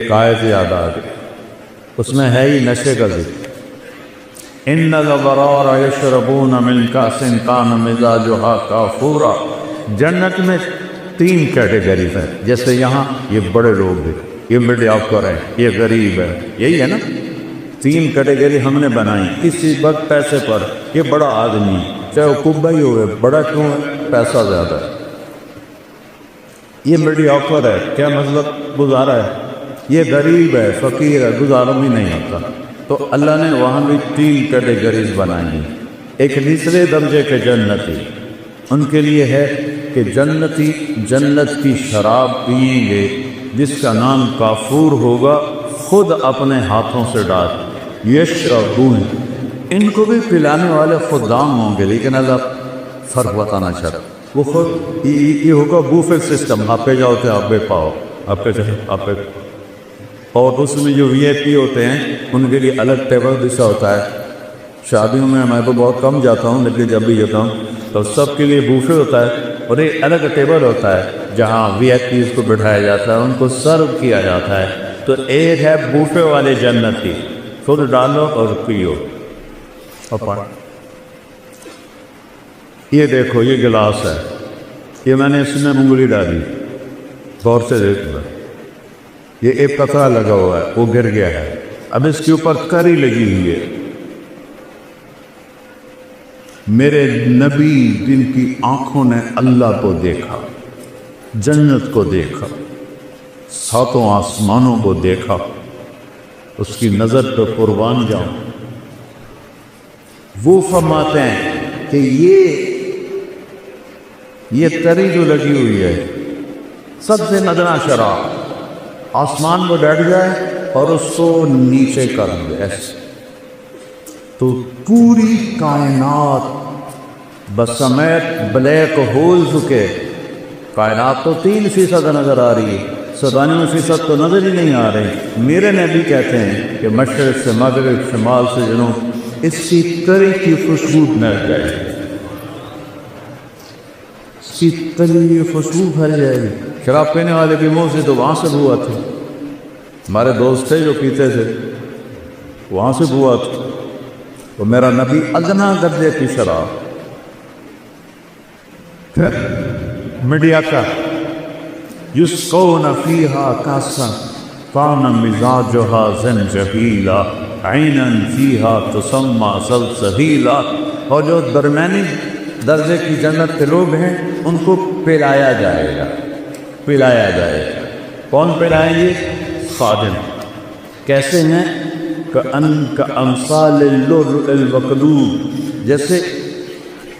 ایک آیت یاد آ گئی، اس میں ہے ہی نشے کا ذکر۔ ان الابرار یشربون من کاس کان مزاجها کافورا۔ جنت میں 3 کیٹیگریز ہیں، جیسے یہاں یہ بڑے لوگ ہیں، یہ مڈل آفر ہے، یہ غریب ہے، یہی ہے نا۔ 3 کیٹیگری ہم نے بنائی کسی وقت پیسے پر۔ یہ بڑا آدمی چاہے وہ کبا ہی ہوئے، بڑا کیوں ہے؟ پیسہ زیادہ ہے۔ یہ مڈل آفر ہے، کیا مطلب؟ گزارا ہے۔ یہ غریب ہے، فقیر ہے، گزارا بھی نہیں ہوتا۔ تو اللہ نے وہاں بھی 3 کیٹیگریز بنائی ہیں۔ ایک نچلے درجے کے جنتی، ان کے لیے ہے کہ جنتی جنت کی شراب پئیں گے جس کا نام کافور ہوگا، خود اپنے ہاتھوں سے ڈال۔ یشربون، ان کو بھی پلانے والے خدام ہوں گے، لیکن اللہ فرق بتانا چاہتا، وہ خود یہ ہوگا بوفے سسٹم، آپ پہ جاؤ تو آپ پہ پاؤ، آپ پہ جاؤ آپ پہ۔ اور اس میں جو وی آئی پی ہوتے ہیں ان کے لیے الگ ٹیبل بچھا ہوتا ہے۔ شادیوں میں میں تو بہت کم جاتا ہوں، لیکن جب بھی جاتا ہوں تو سب کے لیے بوفے ہوتا ہے، اور ایک الگ ٹیبل ہوتا ہے جہاں وی آئی پیز کو بٹھایا جاتا ہے، ان کو سرو کیا جاتا ہے۔ تو ایک ہے بوفے والے جنتی، خود ڈالو اور پیو اور پڑھ۔ یہ دیکھو، یہ گلاس ہے، یہ میں نے اس میں انگلی ڈالی، غور سے دیکھو، یہ ایک قطرہ لگا ہوا ہے، وہ گر گیا ہے، اب اس کے اوپر کری لگی ہوئی ہے۔ میرے نبی جن کی آنکھوں نے اللہ کو دیکھا، جنت کو دیکھا، 7 آسمانوں کو دیکھا، اس کی نظر پہ قربان جاؤں، وہ فرماتے ہیں کہ یہ تری جو لگی ہوئی ہے سب سے ندنا شراب، آسمان میں بیٹھ جائے اور اس کو نیچے کر دے ایسے، تو پوری کائنات بسمیت بلیک ہولز کے، کائنات تو 3% نظر آ رہی ہے، 97% تو نظر ہی نہیں آ رہی۔ میرے نبی کہتے ہیں کہ مشرق سے مغرب، شمال سے جنوب، اس کی تری کی خوشبو مل جائے گی، اس کی تری کی خوشبو پھیل جائے گی۔ شراب پینے والے کے منہ سے تو وہاں سے بو آتی، ہمارے دوست تھے جو پیتے تھے، وہاں سے بو آتی۔ تو میرا نبی ادنا درجے کی شراب، پھر میڈیا کا یسقون فیہا کاسا کان مزاجہا زنجبیلا عینا فیہا تسمی سلسبیلا۔ اور جو درمیانی درجے کی جنت کے لوگ ہیں ان کو پلایا جائے گا، پلایا جائے گا۔ کون پلائیں گے؟ خادم۔ کیسے ہیں؟ کأمثال اللؤلؤ المکنون، جیسے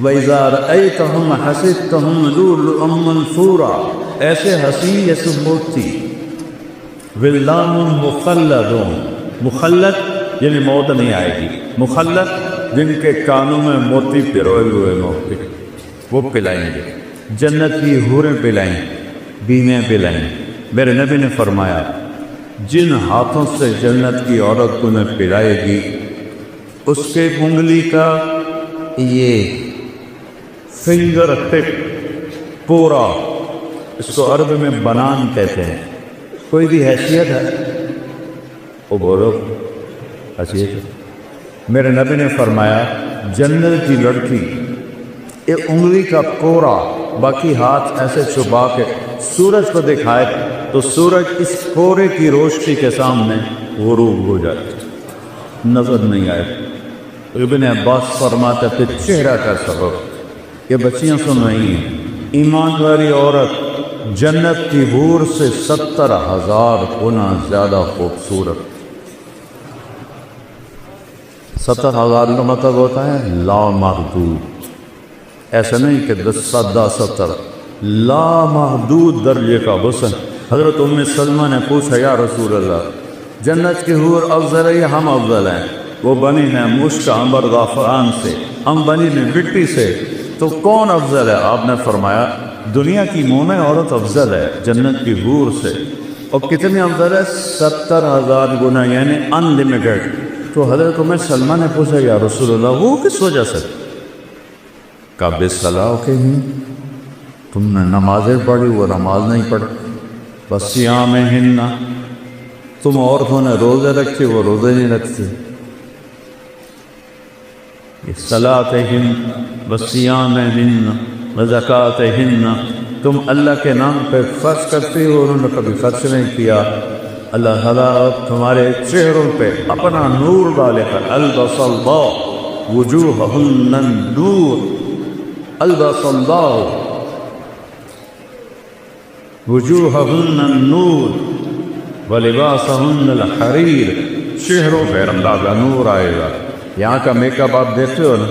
وَإِذَا رَأَيْتَهُمْ حَسِبْتَهُمْ لُؤْلُؤًا مَنثُورًا، ایسے حسین جیسے موتی۔ وِلْدَانٌ مُخَلَّدٌ، مخلد یعنی موت نہیں آئے گی، مخلد جن کے کانوں میں موتی پروئے ہوئے موتی، وہ پلائیں گے۔ جنت کی حوریں پلائیں، بیویاں پلائیں۔ میرے نبی نے فرمایا جن ہاتھوں سے جنت کی عورت کو نے پلائے گی، اس کے انگلی کا یہ فنگر ٹپ پورا، اس کو عرب میں بنان کہتے ہیں، کوئی بھی حیثیت ہے وہ بولو حیثیت ہے۔ میرے نبی نے فرمایا جنت کی لڑکی ایک انگلی کا کورا، باقی ہاتھ ایسے چھپا کے سورج کو دکھائے تو سورج اس کورے کی روشنی کے سامنے غروب ہو جاتی، نظر نہیں آئے۔ ابن عباس فرماتے تھے چہرہ کا سبب، یہ بچیاں سن رہی ہیں، ایمان والی عورت جنت کی حور سے 70,000 گنا زیادہ خوبصورت۔ 70,000 کا مطلب ہوتا ہے لامحدود، ایسا نہیں کہ 10-70، لامحدود درجے کا حسن۔ حضرت ام سلمہ نے پوچھا یا رسول اللہ، جنت کی حور افضل ہے یا ہم افضل ہیں؟ وہ بنی ہیں مشک عنبر زعفران سے، ہم بنی ہیں مٹی سے، تو کون افضل ہے؟ آپ نے فرمایا دنیا کی مومن عورت افضل ہے جنت کی حور سے۔ اور کتنے افضل ہے؟ 70,000 گنا، یعنی ان لمیٹڈ۔ تو حضرت ام سلمہ نے پوچھا یا رسول اللہ وہ کس وجہ سے؟ کعب صلاح کے ہیں، تم نے نمازیں پڑھی، وہ نماز نہیں پڑھی، بس سیام ہن، تم عورتوں نے روزے رکھے، وہ روزے نہیں رکھتے. صلاتہن وصیامہن وزکاتہن، تم اللہ کے نام پہ خرچ کرتے ہو، انہوں نے کبھی خرچ نہیں کیا. اللہ تعالیٰ تمہارے چہروں پہ اپنا نور ڈالے گا. البس اللہ وجوہہن النور، البس اللہ وجوہہن النور ولباسہن الحریر، چہروں پہ اللہ کا نور آئے گا. یہاں کا میک اپ آپ دیکھتے ہو نا،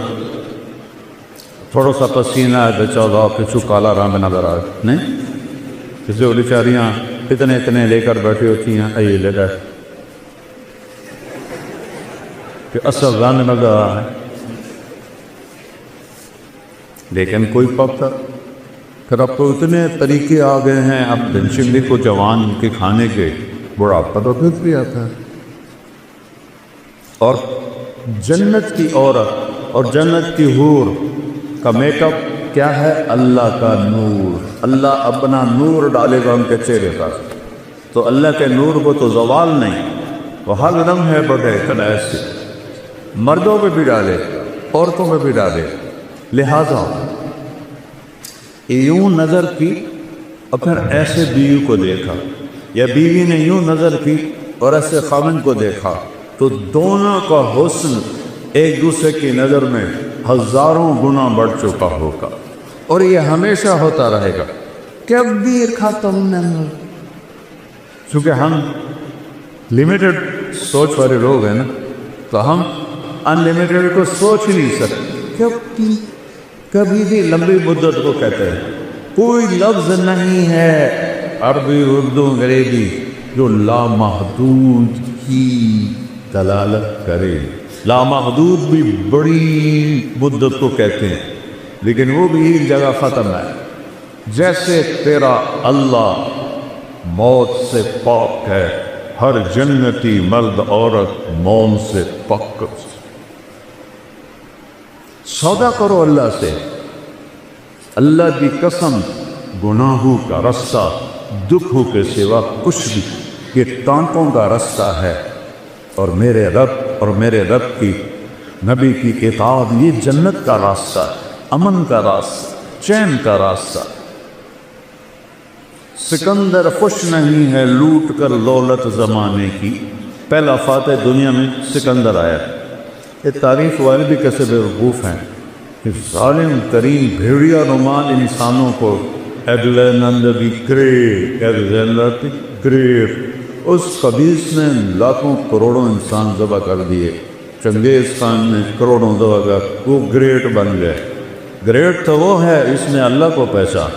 تھوڑا سا پسینہ ہے تو چودہ پچھو کالا رنگ نظر آئے نہیں. کسی کو بیچاریاں اتنے لے کر بیٹھی ہوتی ہیں، یہ لے گئے کہ اصل رنگ نظر آ رہا ہے. لیکن کوئی پکتا پھر اب تو اتنے طریقے آ گئے ہیں، اب دنشلی کو جوان کے کھانے کے بڑھاپا تو پھر بھی آتا ہے. اور جنت کی عورت اور جنت کی حور کا میک اپ کیا ہے؟ اللہ کا نور. اللہ اپنا نور ڈالے گا ان کے چہرے پر. تو اللہ کے نور کو تو زوال نہیں، وہ ہر دم ہے بڑے کلائس سے، مردوں پہ بھی ڈالے عورتوں پہ بھی ڈالے. لہذا یوں نظر کی اور پھر ایسے بیوی کو دیکھا، یا بیوی نے یوں نظر کی اور ایسے خاوند کو دیکھا، تو دونوں کا حسن ایک دوسرے کی نظر میں ہزاروں گنا بڑھ چکا ہوگا. اور یہ ہمیشہ ہوتا رہے گا، کبھی ختم نہیں. چونکہ ہم لمیٹڈ سوچ والے لوگ ہیں نا، تو ہم ان لمیٹڈ کو سوچ ہی نہیں سکتے. کبھی بھی لمبی مدت کو کہتے ہیں. کوئی لفظ نہیں ہے عربی اردو انگریزی جو لامحدود کی دلالت کرے. لامحدود بھی بڑی مدت کو کہتے ہیں، لیکن وہ بھی ایک جگہ ختم ہے. جیسے تیرا اللہ موت سے پاک ہے، ہر جنتی مرد عورت موم سے پاک. سودا کرو اللہ سے. اللہ کی قسم، گناہوں کا رستہ دکھوں کے سوا کچھ بھی، یہ ٹانکوں کا رستہ ہے. اور میرے رب کی نبی کی اطاعت یہ جنت کا راستہ، امن کا راستہ، چین کا راستہ. سکندر خوش نہیں ہے لوٹ کر دولت زمانے کی. پہلا فاتح دنیا میں سکندر آیا. یہ تعریف والے بھی کیسے بیوقوف ہیں کہ ظالم ترین بھیڑیا نمال انسانوں کو ایگزینڈر دی گریٹ، اس قبیس نے لاکھوں کروڑوں انسان ذبح کر دیے. چنگیز خان نے کروڑوں ذبح کر، وہ گریٹ بن گئے. گریٹ تو وہ ہے اس نے اللہ کو پہچان،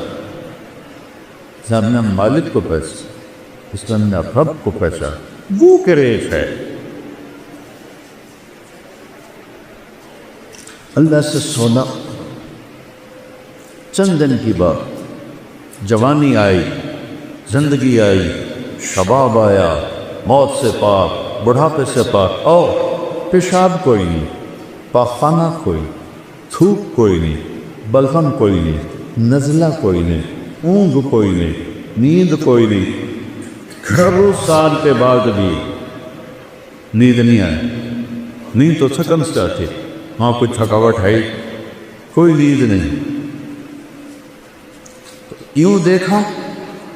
اس نے اپنے مالک کو پہچان، اس نے اپنے رب کو پہچان. وہ گریٹ ہے. اللہ سے سونا. چند دن کی بات، جوانی آئی، زندگی آئی، شباب آیا، موت سے پاک، بڑھاپے سے پاک. اور پیشاب کوئی نہیں، پاخانہ کوئی، تھوک کوئی نہیں، بلغم کوئی نہیں، نزلہ کوئی نہیں، اونگ کوئی نہیں، نیند کوئی نہیں. گھروں سال کے بعد بھی نیند نہیں آئی. نیند تو تھکن سے آتی، وہاں کوئی تھکاوٹ ہے، کوئی نیند نہیں. یوں دیکھا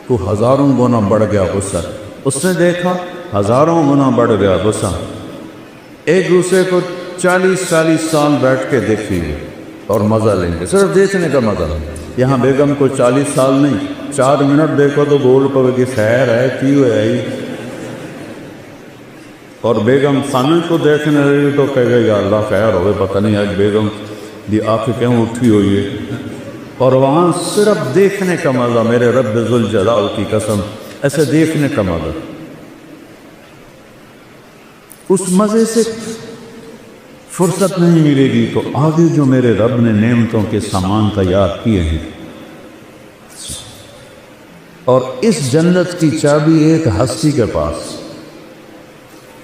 تو ہزاروں گنا بڑھ گیا غصہ. اس نے دیکھا ہزاروں گنا بڑھ گیا غصہ. ایک دوسرے کو 40 سال بیٹھ کے دیکھیں گے اور مزہ لیں گے، صرف دیکھنے کا مزہ. یہاں بیگم کو 40 سال نہیں، 4 منٹ دیکھو تو بول پڑے گی خیر ہے کیوں ہے. اور بیگم خانہ کو دیکھنے لگے تو کہے گا یا اللہ خیر ہوئے، پتہ نہیں آج بیگم دی آنکھ کیوں اٹھی ہوئی ہے. اور وہاں صرف دیکھنے کا مزہ، میرے رب ذوالجلال کی قسم، ایسے دیکھنے کا مزہ. اس مزے سے فرصت نہیں ملے گی تو آگے جو میرے رب نے نعمتوں کے سامان تیار کیے ہیں. اور اس جنت کی چابی ایک ہستی کے پاس،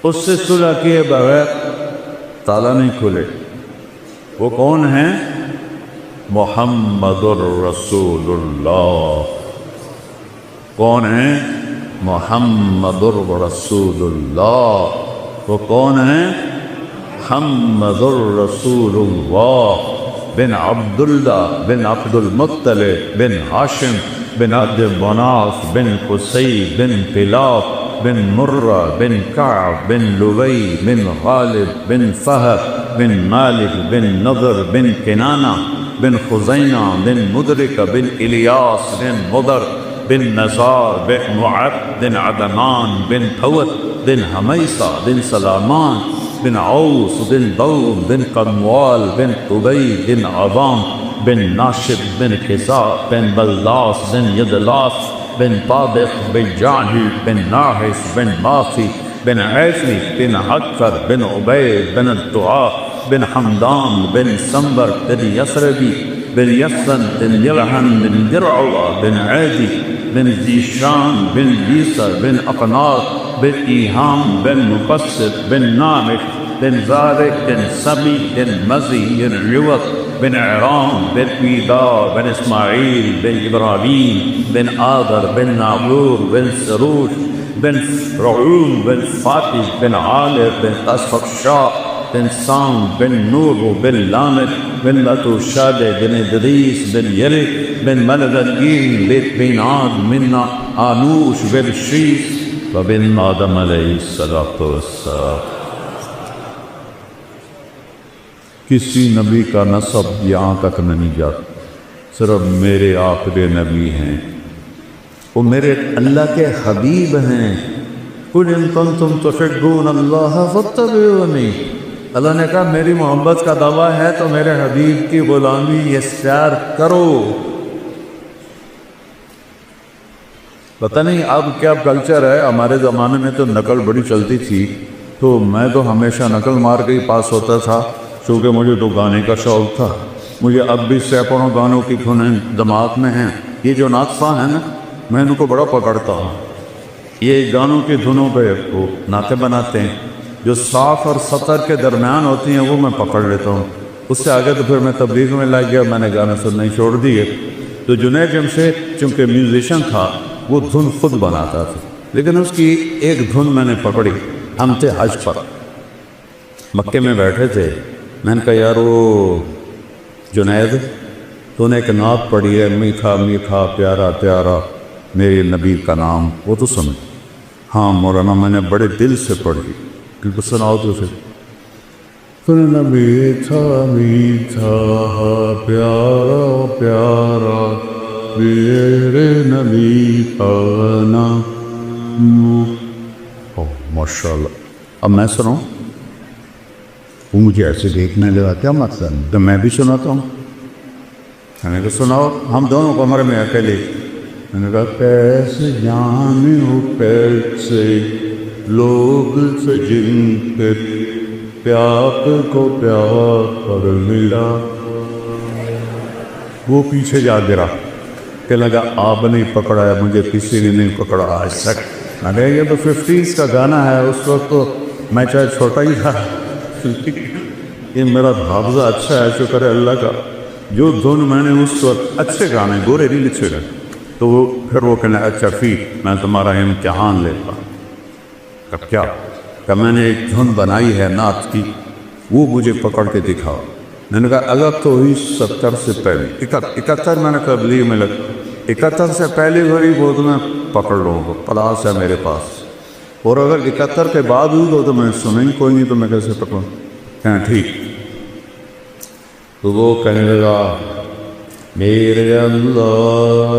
اس سے صلح کیے بغیر تالا نہیں کھلے. وہ کون ہیں؟ محمد الرسول اللہ. کون ہیں؟ محمد رسول اللہ. وہ کون ہیں؟ محمد رسول اللہ بن عبداللہ بن عبد المطلب بن ہاشم بن عبد مناف بن قصی بن کلاب بن مرہ بن کعب بن لبی بن غالب بن فہد بن مالک بن نضر بن کنانہ بن خزینہ بن مدرک بن الیاس بن مضر بن نزار بن معد بن عدنان بن فوت بن حمیصہ بن سلامان بن عوس بن دوم بن قنوال بن قبی بن عظام بن ناشب بن کساء بن بلاس بن یدلاس بن طابق بن جعجی بن ناحس بن ماخی بن عیفی بن حکر بن عبید بن الدعاء بن حمدان بن سنبر بن یسربی بن یسن بن یلحن بن درعوة بن عادی بن زیشان بن یسر بن اقناط بن ایہام بن مقصد بن نامح بن زارق بن سبی بن مزی بن عوض بن عرام بن ایدار بن اسماعیل بن ابراہیم بن آدر بن ناغور بن سروش بن رعوم بن فاتح بن عالر بن اسفقشاء بن سام بن نوح بن لامد بن لتوشاد بن ادریس بن یلد بن ملدین بن عاد بن آنوش بن شیس وبن آدم علیہ السلام. کسی نبی کا نسب یہاں تک نہیں جاتا، صرف میرے آخری نبی ہیں، وہ میرے اللہ کے حبیب ہیں. قل ان کنتم تحبون اللہ فاتبعونی. اللہ نے کہا میری محبت کا دعویٰ ہے تو میرے حبیب کی غلامی اختیار کرو. پتہ نہیں اب کیا کلچر ہے، ہمارے زمانے میں تو نقل بڑی چلتی تھی، تو میں تو ہمیشہ نقل مار کے ہی پاس ہوتا تھا، چونکہ مجھے تو گانے کا شوق تھا. مجھے اب بھی سینکڑوں گانوں کی دھنیں دماغ میں ہیں. یہ جو ناطفہ ہیں نا، میں ان کو بڑا پکڑتا ہوں. یہ گانوں کی دھنوں پہ وہ نعتیں بناتے ہیں، جو صاف اور سطر کے درمیان ہوتی ہیں وہ میں پکڑ لیتا ہوں. اس سے آگے تو پھر میں تبلیغ میں لگ گیا، میں نے گانے سننے چھوڑ دیے. تو جنید جمشید چونکہ میوزیشین تھا، وہ دھن خود بناتا تھا، لیکن اس کی ایک دھن میں نے پکڑی. ہم تھے حج پر، مکے میں بیٹھے تھے. میں نے کہا یار وہ جنید تو نے ایک نعت پڑھی ہے، میٹھا میٹھا پیارا پیارا میرے نبی کا نام، وہ تو سن. ہاں مولانا میں نے بڑے دل سے پڑھی، کیونکہ سناؤ تو پھر. سننا میٹھا میٹھا پیارا پیارا میرے نبی کا نام. ماشاء اللہ. اب میں سناؤں؟ وہ مجھے ایسے دیکھنے لگا، کیا مقصد؟ تو میں بھی سناتا ہوں. میں نے کہا سناؤ. ہم دونوں کمرے میں اکیلے. میں نے کہا کیسے جانے ہو کیسے لوگ سے جن کے پیار کو پیار ملا. وہ پیچھے جا گرا کہ لگا آپ نے پکڑا ہے، مجھے کسی نے نہیں پکڑا آج تک. میں نے کہا یہ تو 50s کا گانا ہے، اس وقت تو میں چاہے چھوٹا ہی تھا. یہ میرا حافظہ اچھا ہے، شکر ہے اللہ کا. جو دھن میں نے اس وقت اچھے گانے گورے نہیں لکھے گئے، تو وہ پھر وہ کہنا اچھا فی میں تمہارا امتحان لیتا. کب کیا کہ میں نے ایک دھن بنائی ہے نعت کی، وہ مجھے پکڑ کے دکھاؤ. میں نے کہا اگر تو ہوئی 70 سے پہلے 71 میں نے تبلیغ میں لگ 71 سے پہلے ہوئی وہ تو میں پکڑ لوں گا، پلاس ہے میرے پاس. اور اگر 71 کے بعد ہوئی تو میں سنیں کوئی نہیں، تو میں کیسے پکڑوں؟ کہنا ٹھیک. تو وہ کہنے لگا میرے اللہ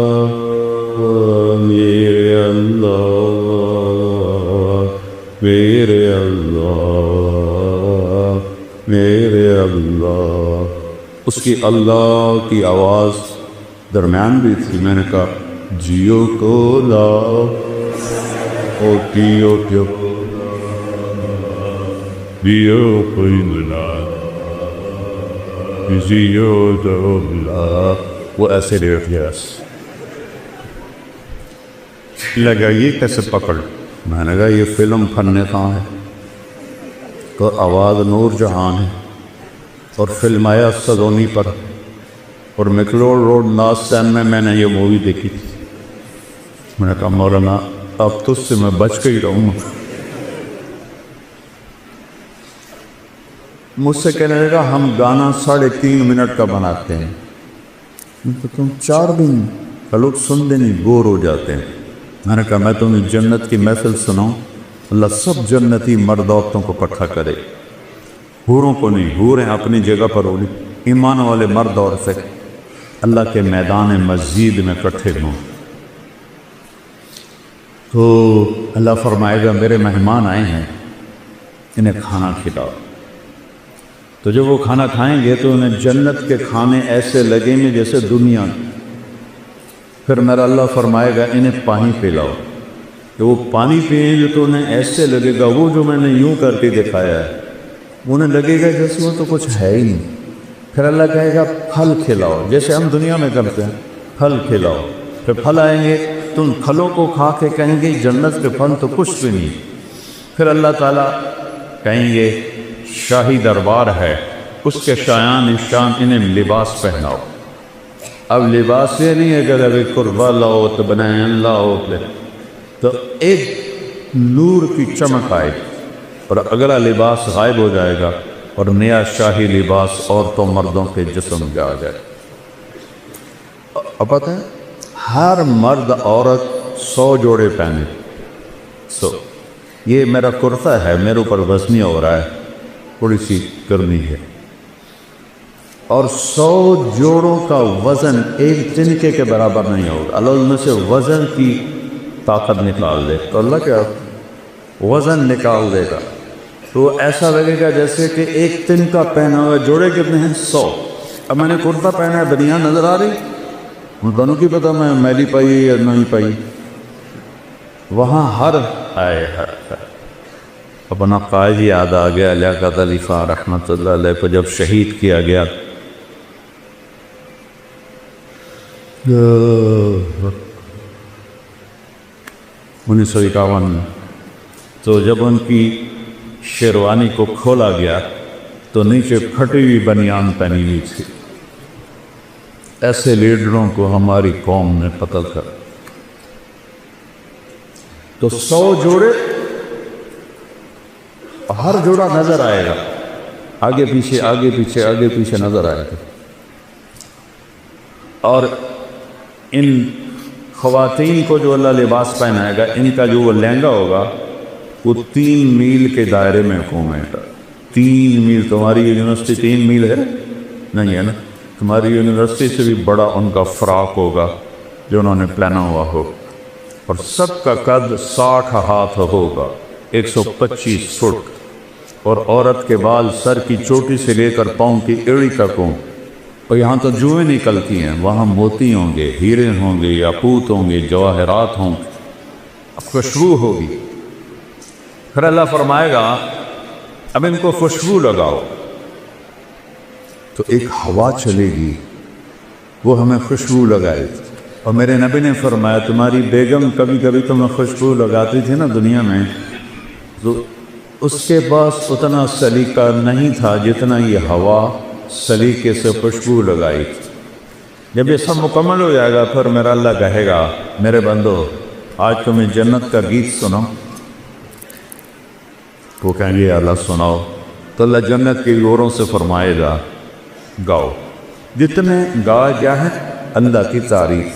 میرے اللہ میرے اللہ میرے اللہ. اس کی اللہ کی آواز درمیان بھی تھی. میں نے کہا جیو کو لا او کیو کیو جیو کوئی ملا جیو دو لا. وہ ایسے ریٹ یس لگا یہ کیسے پکڑ. میں نے کہا یہ فلم فن کہاں ہے، تو آواز نور جہان ہے، اور فلم آیا سلونی پر، اور میکلوڈ روڈ ناسٹین میں نے یہ مووی دیکھی تھی. میں نے کہا مولانا اب تجھ سے میں بچ کے ہی رہوں گا۔ مجھ سے کہنے لگا ہم گانا 3.5 منٹ کا بناتے ہیں، تم 4 دن کا لوگ سنتے نہیں بور ہو جاتے ہیں۔ میں نے کہا میں تمہیں جنت کی محفل سناؤں، اللہ سب جنتی مرد عورتوں کو اکٹھا کرے، حوروں کو نہیں، حوریں اپنی جگہ پر ہوگی، ایمان والے مرد عورتیں اللہ کے میدان مسجد میں اکٹھے ہوں۔ تو اللہ فرمائے گا میرے مہمان آئے ہیں، انہیں کھانا کھلاؤ۔ تو جب وہ کھانا کھائیں گے تو انہیں جنت کے کھانے ایسے لگیں گے جیسے دنیا۔ پھر میرا اللہ فرمائے گا انہیں پانی پلاؤ، کہ وہ پانی پئیں گے تو انہیں ایسے لگے گا وہ جو میں نے یوں کر کے دکھایا ہے، انہیں لگے گا جیسے وہ تو کچھ ہے ہی نہیں۔ پھر اللہ کہے گا پھل کھلاؤ، جیسے ہم دنیا میں کرتے ہیں، پھل کھلاؤ۔ پھر پھل آئیں گے تو ان پھلوں کو کھا کے کہیں گے جنت کے پھل تو کچھ بھی نہیں۔ پھر اللہ تعالیٰ کہیں گے شاہی دربار ہے، اس کے شایان شان انہیں لباس پہناؤ۔ اب لباس یہ نہیں ہے کہ ابھی قربہ لاؤ تو بنائیں لاؤ، تو ایک نور کی چمک آئے اور اگلا لباس غائب ہو جائے گا اور نیا شاہی لباس عورتوں مردوں کے جسم میں آ جائے۔ اب پتہ ہے ہر مرد عورت 100 جوڑے پہنے۔ یہ میرا کرتا ہے، میرے اوپر وزنی ہو رہا ہے، تھوڑی سی کرنی ہے، اور 100 جوڑوں کا وزن ایک تنکے کے برابر نہیں ہوگا۔ اللہ ان میں سے وزن کی طاقت نکال دے تو اللہ کیا وزن نکال دے گا، تو ایسا لگے گا جیسے کہ ایک تنکا پہنا ہوا۔ جوڑے کتنے ہیں؟ 100۔ اب میں نے کرتا پہنا ہے، بنیان نظر آ رہی، ان دونوں کی پتہ میں میلی پائی یا نہیں پائی۔ وہاں ہر آئے اپنا قائد یاد آ گیا، لیاقت علی خان رحمۃ اللہ علیہ کو جب شہید کیا گیا 1951 میں، تو جب ان کی شیروانی کو کھولا گیا تو نیچے پھٹی ہوئی بنیان پہنی ہوئی تھی۔ ایسے لیڈروں کو ہماری قوم نے قتل کر، تو 100 جوڑے، ہر جوڑا نظر آئے گا، آگے پیچھے آگے پیچھے آگے پیچھے نظر آئے گا۔ اور ان خواتین کو جو اللہ لباس پہنائے گا، ان کا جو وہ لہنگا ہوگا وہ 3 میل کے دائرے میں گھومے گا۔ 3 میل، تمہاری یونیورسٹی 3 میل ہے نہیں ہے نا، تمہاری یونیورسٹی سے بھی بڑا ان کا فراق ہوگا جو انہوں نے پہنا ہوا ہو، اور سب کا قد 60 ہاتھ ہوگا، 125 فٹ، اور عورت کے بال سر کی چوٹی سے لے کر پاؤں کی ایڑی تک ہوں، اور یہاں تو جوئیں نکلتی ہیں، وہاں موتی ہوں گے، ہیرے ہوں گے، یاقوت ہوں گے، جواہرات ہوں گے، خوشبو ہوگی۔ پھر اللہ فرمائے گا اب ان کو خوشبو لگاؤ، تو ایک ہوا چلے گی وہ ہمیں خوشبو لگائے۔ اور میرے نبی نے فرمایا تمہاری بیگم کبھی کبھی تمہیں خوشبو لگاتی تھی نا دنیا میں، تو اس کے پاس اتنا سلیقہ نہیں تھا جتنا یہ ہوا سلیقے سے خوشبو لگائی تھی۔ جب یہ سب مکمل ہو جائے گا پھر میرا اللہ کہے گا میرے بندو آج تمہیں جنت کا گیت سنو، وہ کہیں گے اللہ سناؤ، تو اللہ جنت کی گوروں سے فرمائے گا گاؤ، جتنے گا کیا ہے اللہ کی تعریف،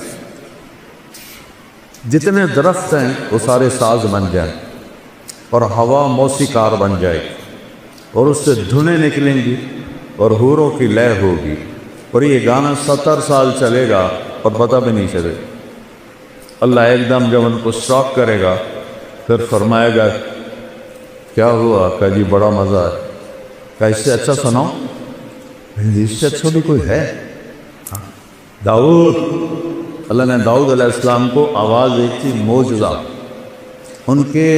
جتنے درخت ہیں وہ سارے ساز بن جائیں، اور ہوا موسیقار بن جائے گی، اور اس سے دھنیں نکلیں گی اور حوروں کی لے ہوگی، اور یہ گانا 70 سال چلے گا اور پتہ بھی نہیں چلے گا۔ اللہ ایک دم جب ان کو اسٹاپ کرے گا پھر فرمائے گا کیا ہوا؟ کہ جی بڑا مزہ ہے۔ کہ اس سے اچھا سناؤ؟ اس سے اچھا بھی کوئی ہے؟ داؤد، اللہ نے داؤد علیہ السلام کو آواز دی تھی معجزہ، ان کے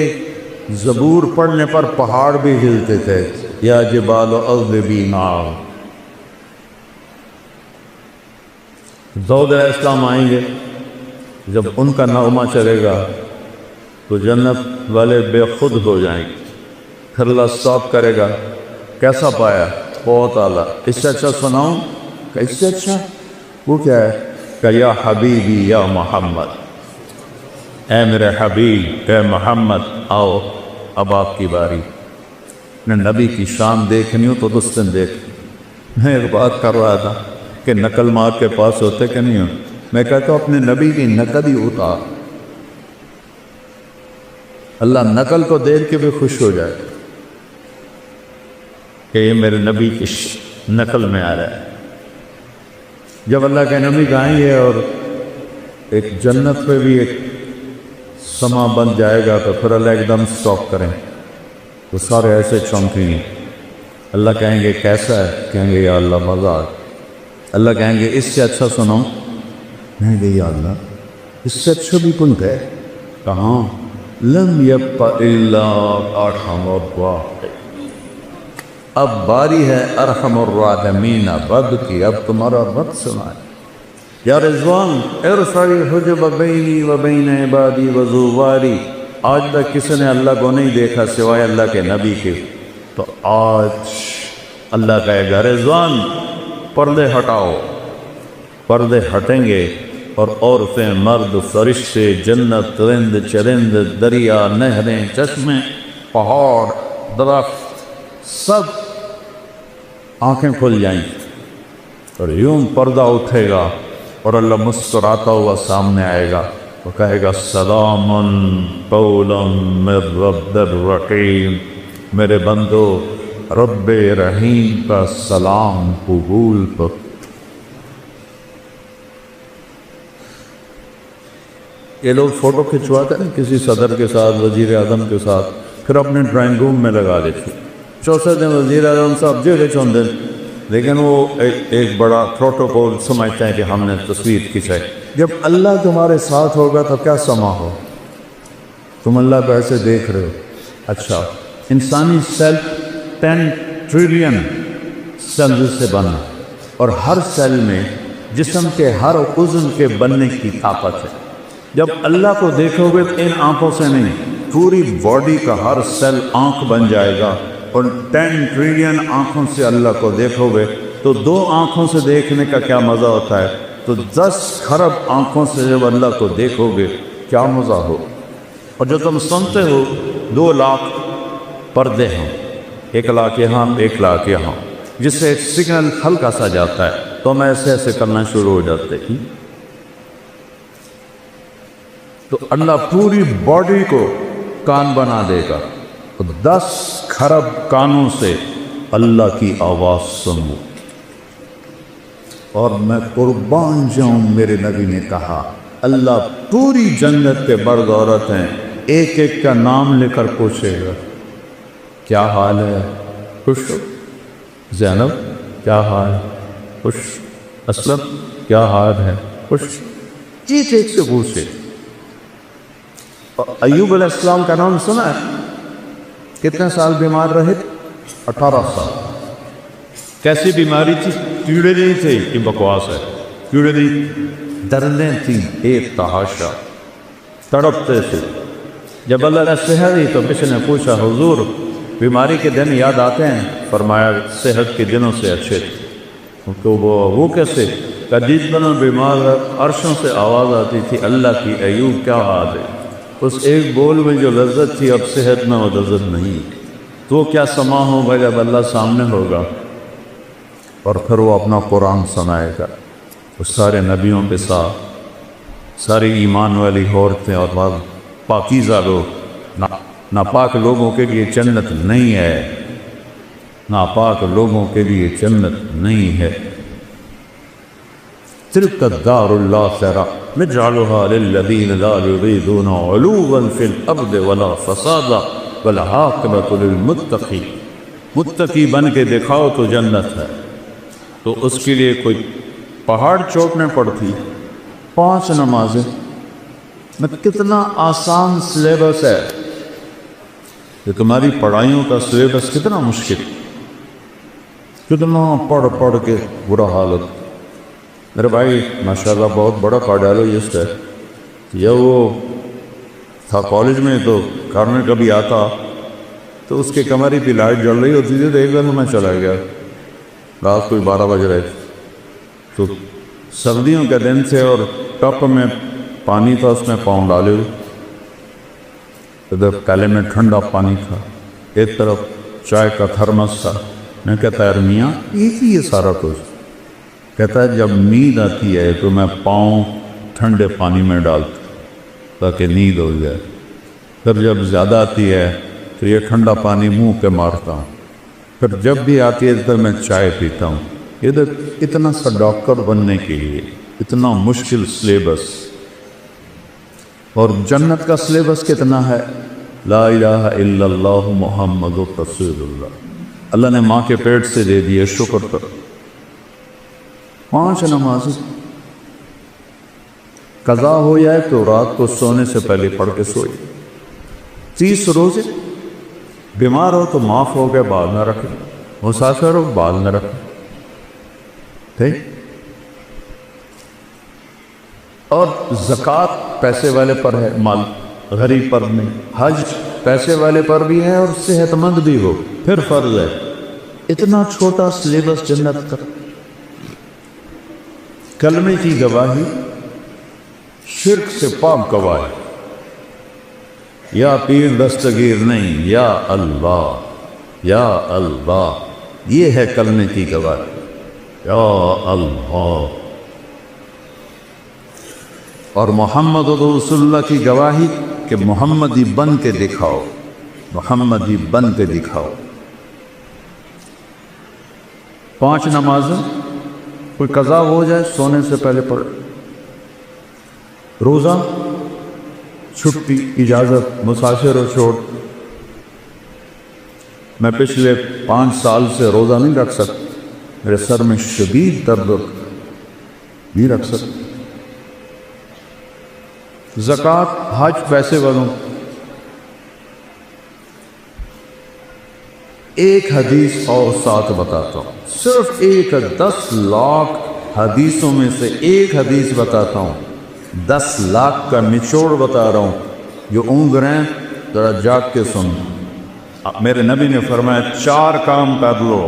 زبور پڑھنے پر پہاڑ بھی ہلتے تھے، یا جبال اوذبی معه۔ داؤد علیہ السلام آئیں گے، جب ان کا نغمہ چلے گا تو جنت والے بے خود ہو جائیں گے، پھر اللہ اسٹاپ کرے گا، کیسا پایا؟ بہت اعلیٰ، اس سے اچھا سناؤں؟ کہ اس سے اچھا وہ کیا ہے؟ کہ یا حبیبی یا محمد، اے میرے حبیب، اے محمد، آؤ اب آپ کی باری۔ نے نبی کی شان دیکھنی ہو تو اس دن دیکھ۔ میں ایک بات کر رہا تھا کہ نقل مار کے پاس ہوتے کہ نہیں ہو، میں کہتا ہوں اپنے نبی کی نقل ہی اتار، اللہ نقل کو دیکھ کے بھی خوش ہو جائے کہ یہ میرے نبی کی نقل میں آ رہا ہے۔ جب اللہ کے نبی گائیں گے اور ایک جنت پہ بھی ایک سما بن جائے گا تو پھر اللہ ایک دم سٹاپ کریں تو سارے ایسے چونکیں گے۔ اللہ کہیں گے کیسا ہے؟ کہیں گے یا اللہ مزہ آ۔ اللہ کہیں گے اس سے اچھا سنو، کہیں گے یا اللہ اس سے اچھا بھی کن ہے کہاں؟ لم یبق الا ارحم الراحمین، اب باری ہے ارحم الراحمین رب کی، اب تمہارا رب سنائے۔ یا رضوان ارفع الحجب بینی و بین عبادی و زواری، آج تک کسی نے اللہ کو نہیں دیکھا سوائے اللہ کے نبی کے، تو آج اللہ کہے گا رضوان پردے ہٹاؤ، پردے ہٹیں گے اور عورتیں، مرد، فرشتے، جنت، رند، چرند، دریا، نہریں، چشمے، پہاڑ، درخت، سب آنکھیں کھل جائیں اور یوں پردہ اٹھے گا اور اللہ مسکراتا ہوا سامنے آئے گا، وہ کہے گا سلام قولا من رب الرحیم، میرے بندو رب رحیم کا سلام قبول کر۔ یہ لوگ فوٹو کھنچواتے ہیں کسی صدر کے ساتھ، وزیر اعظم کے ساتھ، پھر اپنے ڈرائنگ روم میں لگا دیتے، چوسے دن وزیر اعظم صاحب جیلے چون دن، لیکن وہ ایک بڑا پروٹوکول سمجھتے ہیں کہ ہم نے تصویر کھنچائی۔ جب اللہ تمہارے ساتھ ہوگا تو کیا سما ہو، تم اللہ کو ایسے دیکھ رہے ہو۔ اچھا، انسانی سیل 10 ٹریلین سیلز سے بنا اور ہر سیل میں جسم کے ہر عضو کے بننے کی طاقت ہے۔ جب اللہ کو دیکھو گے تو ان آنکھوں سے نہیں، پوری باڈی کا ہر سیل آنکھ بن جائے گا، اور 10 ٹریلین آنکھوں سے اللہ کو دیکھو گے تو 2 آنکھوں سے دیکھنے کا کیا مزہ ہوتا ہے، تو 10 خرب آنکھوں سے جب اللہ کو دیکھو گے کیا مزہ ہو۔ اور جو تم سنتے ہو 2 لاکھ پردے ہیں، 1 لاکھ یہاں 1 لاکھ یہاں، جس سے ایک سگنل ہلکا سا جاتا ہے تو ہم ایسے ایسے کرنا شروع ہو جاتے ہیں۔ تو اللہ پوری باڈی کو کان بنا دے گا، 10 خرب کانوں سے اللہ کی آواز سنو۔ اور میں قربان جاؤں، میرے نبی نے کہا اللہ پوری جنت کے مرد عورت ہیں، ایک ایک کا نام لے کر پوچھے گا کیا حال ہے، خوش ہو؟ زینب کیا حال، خوش؟ اسلم کیا حال ہے، خوش؟ چیز ایک سے پوچھے۔ ایوب علیہ السلام کا نام سنا ہے؟ کتنے سال بیمار رہے؟ 18 سال۔ کیسی بیماری تھی؟ کیڑے نہیں تھے، یہ بکواس ہے، کیڑے نہیں، درلیں تھیں ایک تحاشا، تڑپتے تھے۔ جب اللہ نے صحت دی تو کسی نے پوچھا حضور بیماری کے دن یاد آتے ہیں؟ فرمایا صحت کے دنوں سے اچھے تھے۔ تو وہ کیسے؟ کہ جس دن بیمار عرشوں سے آواز آتی تھی اللہ کی ایوب کیا حال ہے، اس ایک بول میں جو لذت تھی اب صحت میں وہ لذت نہیں، تو وہ کیا سما ہوگا جب اللہ سامنے ہوگا اور پھر وہ اپنا قرآن سنائے گا، وہ سارے نبیوں کے ساتھ، ساری ایمان والی عورتیں اور بعض پاکیزہ لوگ۔ ناپاک لوگوں کے لیے جنت نہیں ہے، ناپاک لوگوں کے لیے جنت نہیں ہے۔ تلک الدار الآخرہ نجعلها للذین لا یریدون علوا فی الارض ولا فسادا والعاقبۃ للمتقین۔ متقی بن کے دکھاؤ تو جنت ہے، تو اس کے لیے کوئی پہاڑ چوٹنے پڑتی، 5 نمازیں، میں کتنا آسان سلیبس ہے کہ تمہاری پڑھائیوں کا سلیبس کتنا مشکل، کتنا پڑھ پڑھ کے برا حالت۔ میرے بھائی ماشاءاللہ بہت بڑا کارڈیالوجسٹ ہے، یہ وہ تھا کالج میں، تو گھر میں کبھی آتا تو اس کے کمرے پہ لائٹ جل رہی ہوتی تھی تو ایک دن میں چلا گیا، رات کوئی 12 بج رہے تھے، تو سردیوں کے دن تھے اور ٹپ میں پانی تھا، اس میں پاؤں ڈالے ہوئے، ادھر کالے میں ٹھنڈا پانی تھا، ایک طرف چائے کا تھرمس تھا۔ میں کہتا ہے میاں ایک ہی یہ سارا کچھ؟ کہتا ہے جب نیند آتی ہے تو میں پاؤں ٹھنڈے پانی میں ڈالتا تاکہ نیند ہو جائے، پھر جب زیادہ آتی ہے تو یہ ٹھنڈا پانی منہ پہ مارتا ہوں، پھر جب بھی آتی ہے تو میں چائے پیتا ہوں۔ یہ اتنا سا ڈاکٹر بننے کے لیے اتنا مشکل سلیبس، اور جنت کا سلیبس کتنا ہے؟ لا الہ الا اللہ محمد رسول اللہ۔ اللہ نے ماں کے پیٹ سے دے دیے، شکر کرو۔ 5 نمازیں قضا ہو جائے تو رات کو سونے سے پہلے پڑھ کے سوئے۔ 30 روزے، بیمار ہو تو معاف ہو گئے، بال نہ رکھے، مسافر ہو بال نہ رکھے، ٹھیک؟ اور زکوٰۃ پیسے والے پر ہے، مال غریب پر نہیں۔ حج پیسے والے پر بھی ہے اور صحت مند بھی ہو، پھر فرض ہے۔ اتنا چھوٹا سلیبس جنت کا۔ کلمے کی گواہی، شرک سے پاک گواہی، یا پیر دستگیر نہیں، یا اللہ یا اللہ، یہ ہے کلمے کی گواہی، یا اللہ۔ اور محمد رسول اللہ کی گواہی کہ محمدی بن کے دکھاؤ، محمدی بن کے دکھاؤ۔ 5 نمازیں کوئی قضا ہو جائے سونے سے پہلے پڑھ۔ روزہ چھٹی، اجازت، مسافر و چھوڑ۔ میں پچھلے 5 سال سے روزہ نہیں رکھ سکتا، میرے سر میں شدید درد نہیں رکھ سکتا۔ زکوٰۃ، حج پیسے والوں۔ ایک حدیث اور ساتھ بتاتا ہوں، صرف ایک، 10 لاکھ حدیثوں میں سے ایک حدیث بتاتا ہوں، 10 لاکھ کا نچوڑ بتا رہا ہوں۔ جو اونگ رہے ہیں ذرا جاگ کے سن۔ میرے نبی نے فرمایا 4 کام کر لو۔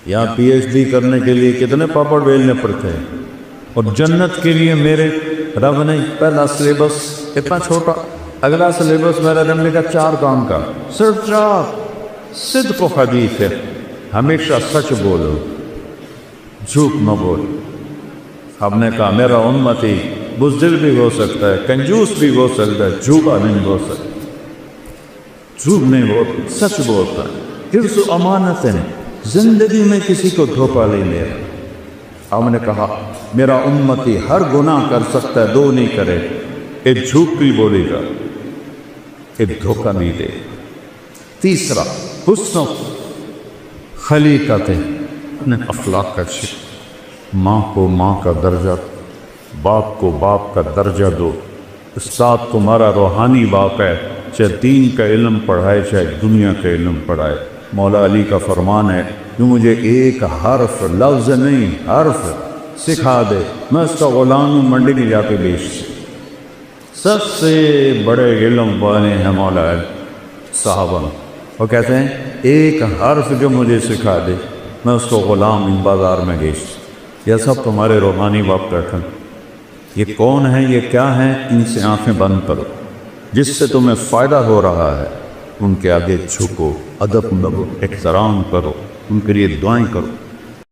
یہاں پی ایچ ڈی کرنے کے لیے کتنے پاپڑ بیلنے پڑتے ہیں، اور جنت کے لیے میرے رب نے پہلا سلیبس اتنا چھوٹا، اگلا سلیبس میرا رب نے کہا 4 کام کا، صرف 4۔ صدق و حدیث ہے، ہمیشہ سچ بولو، جھوٹ نہ بولو۔ ہم نے کہا میرا امتی بزدل بھی ہو سکتا ہے، کنجوس بھی ہو سکتا ہے، جھوٹا نہیں ہو سکتا، جھوٹ نہیں بولتا، سچ بولتا ہے۔ حفظ و امانت ہے، زندگی میں کسی کو دھوکہ نہیں دے رہا۔ ہم نے کہا میرا امتی ہر گناہ کر سکتا ہے، 2 نہیں کرے، ایک جھوٹ بھی بولے گا، ایک دھوکہ نہیں دے۔ تیسرا حسن خلیقت، اپنے اخلاق کا شکر۔ ماں کو ماں کا درجہ، باپ کو باپ کا درجہ دو۔ استاد تمہارا روحانی باپ ہے، چاہے دین کا علم پڑھائے چاہے دنیا کا علم پڑھائے۔ مولا علی کا فرمان ہے کہ مجھے ایک حرف، لفظ نہیں حرف سکھا دے، میں اس کا غلام ہوں، منڈی میں جا کے بیچ۔ سب سے بڑے علم والے ہیں مولا علی صحابہ، وہ کہتے ہیں ایک حرف جو مجھے سکھا دے میں اس کو غلام ان بازار میں بیچ۔ یہ سب تمہارے روحانی باپ بیٹھے۔ یہ کون ہیں، یہ کیا ہیں؟ ان سے آنکھیں بند کرو، جس سے تمہیں فائدہ ہو رہا ہے ان کے آگے جھکو، ادب کرو، احترام کرو، ان کے لیے دعائیں کرو۔